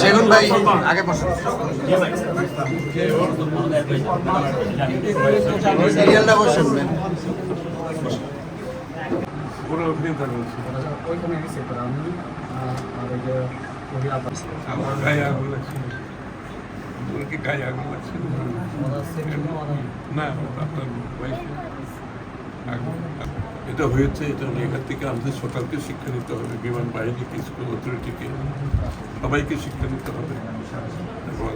সেগুন ভাই আগে বসুন, সিরিয়ালটা বসুন। এটা হয়েছে, এটা এখান থেকে আমাদের সরকারকে শিক্ষা নিতে হবে, বিমান বাহিনীকে, স্কুল অথরিটিকে, সবাইকে শিক্ষা নিতে হবে। এবং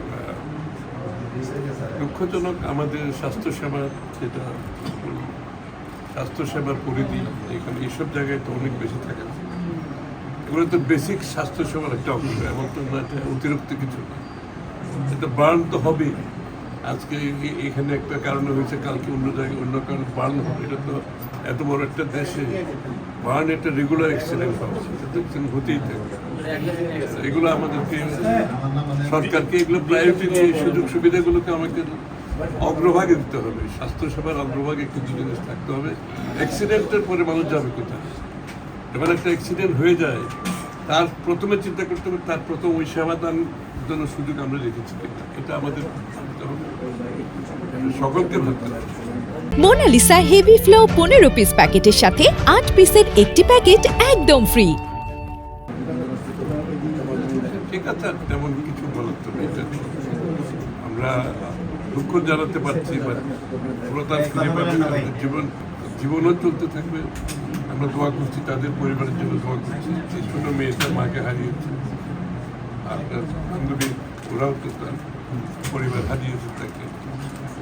দুঃখজনক আমাদের স্বাস্থ্যসেবা, যেটা স্বাস্থ্যসেবার পরিধি এখানে এইসব জায়গায় তো অনেক বেশি থাকে। এগুলো তো বেসিক স্বাস্থ্যসেবার একটা অংশ, এবং তো না অতিরিক্ত কিছু না। এটা বার্ন তো হবেই। আজকে এখানে একটা কারণে হয়েছে, কালকে অন্য জায়গায় অন্য কারণে বার্ন হবে। এটা তো এত বড় একটা দেশে বার্ন একটা রেগুলার অ্যাক্সিডেন্ট হচ্ছে, এটা তো হতেই থাকে। এগুলো আমাদেরকে, সরকারকে এগুলো প্রায়োরিটি দিয়ে সুযোগ সুবিধাগুলোকে আমাকে অগ্রভাগে দিতে হবে। স্বাস্থ্যসেবার অগ্রভাগে কিছু জিনিস থাকতে হবে। অ্যাক্সিডেন্টের পরে মানুষ যাবে কোথায়? এবার একটা অ্যাক্সিডেন্ট হয়ে যায়, তার প্রথমে চিন্তা করতে হবে তার প্রথম ওই সেবাদান জন্য সুযোগ আমরা রেখেছি কিনা, এটা আমাদের ভাবতে হবে, সকলকে ভাবতে হবে। মোনালিসা হেভি ফ্লো 15 পিস প্যাকেটের সাথে 8 পিসের একটি প্যাকেট একদম ফ্রি। ঠিক আছে, তেমন কিছু বলার তো নেই। আমরা দুঃখ জানাতে পারছি, বা তার ফিরে পাবে, জীবনও চলতে থাকবে। আমরা দোয়া করছি, তাদের পরিবারের জন্য দোয়া করছি। যে ছোট মেয়েটা মাকে হারিয়েছে, আপনার বান্ধবী, ওরাও তো তার পরিবার হারিয়েছে তাকে।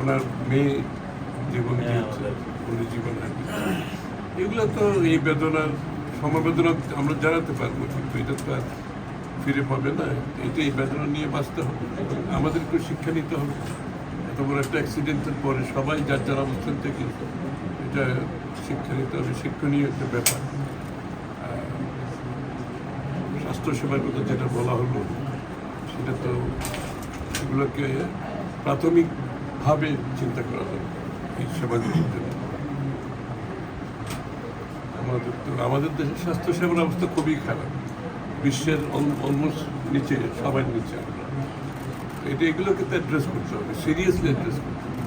ওনার মেয়ে জীবন দিয়েছে, উনি জীবন হারিয়েছে। এগুলো তো এই বেদনার সমবেদনা আমরা জানাতে পারবো, কিন্তু এটা তো আর ফিরে পাবে না। এটা এই বেদনা নিয়ে বাঁচতে হবে, আমাদেরকে শিক্ষা নিতে হবে। এত বড় একটা অ্যাক্সিডেন্টের পরে সবাই যার যার অবস্থান থেকে এটা শিক্ষা নিতে হবে, শিক্ষণীয় একটা ব্যাপার। স্বাস্থ্যসেবার কথা যেটা বলা হলো, সেটা তো এগুলোকে প্রাথমিকভাবে চিন্তা করা হবে এই সেবাগুলির জন্য। আমাদের দেশের স্বাস্থ্যসেবার অবস্থা খুবই খারাপ, বিশ্বের অলমোস্ট নিচে, সবার নিচে। এগুলোকে তো অ্যাড্রেস করতে হবে, সিরিয়াসলি অ্যাড্রেস করতে হবে।